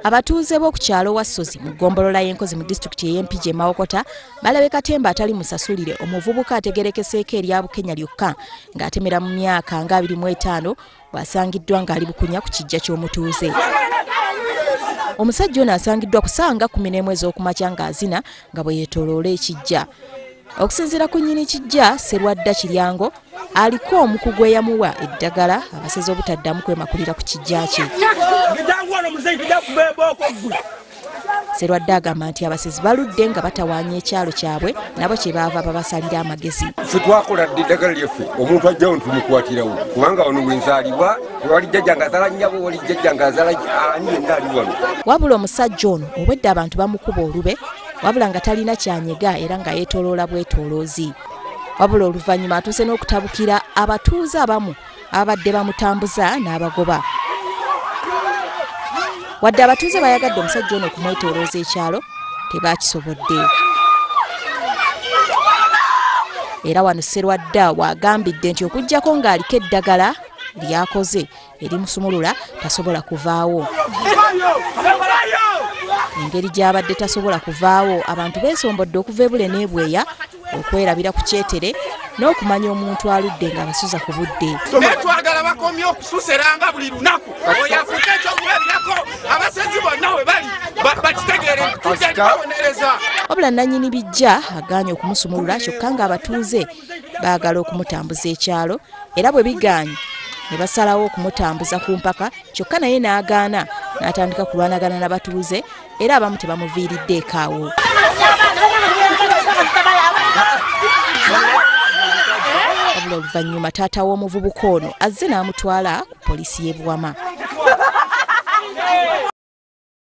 Abatuuze b'oku kyalo Wassozi mu gombolola y'Enkozi mu disitulikiti y'Empigi Mawokota balabika temba atali musasulire omuvubuka ategerekeseeko erya Bukenya lyokka ng'atemera mu myaka nga 25 bwasangiddwa ng'ali bukunya ku kijja ky'omutuuze. Omusajja ono asangiddwa ku ssaawa 11 ez'okumakya ng'azina nga bwe yeetooloola ekijja. Okusinziira ku nnyini kijja Sserwadda Kiryango aliko omuku gwe yamuwa eddagala abasezi obutaddamu kwemakulira ku kijja kye. Sserwadda agamba nti abasezi baludde nga batawaanya ekyalo kyabwe nabo kye baava babasalira amagezi. Ffe twakola dde eddagala lyaffe omuntu ajjawo ntumukwatirawo kubanga ono wenzaalibwa wali jjajja ng'azaala nnyabo wali jjajja ng'azaala ani yenna ali wano. Wabula omusajja ono obwedda abantu bamukuba olube wabula nga talina kyanyega era nga yeetooloola bwetooloozi. Wabula oluvannyuma atuuse n'okutabukira abatuuze abamu abadde bamutambuza n'abagoba. Wadde abatuuze bayagadde omusajja ono okumwetoolooza ekyalo tebakisobodde. Era wano Sserwadda wagambidde nti okuggyako ng'aliko eddagala lyakoze erimusumulula tasobola kuvaawo. Engeri gy'abadde tasobola kuvaawo abantu beesombodde okuva ebule n'ebweya okwerabira ku kyetere n'okumanya omuntu aludde ng'abasuza ku budde. Twagala bakomye okususeranga buli lunaku oyafuuka ekyokulabirako abasezi bonna we bali bakitegeere tujabonereza. Wabula nannyini bijja agaanye okumusumulula kyokka ng'abatuuze baagala okumutambuza ekyalo era bwe bigaanye ne basalawo okumutambuza ku mpaka kyokka naye n'agaana n'atandika kulwanagana n'abatuuze era abamu tebamuviiridde ekaawo. Wabula oluvannyuma taata w'omuvubuka ono azze n'amutwala ku poliisi y'e Buwama.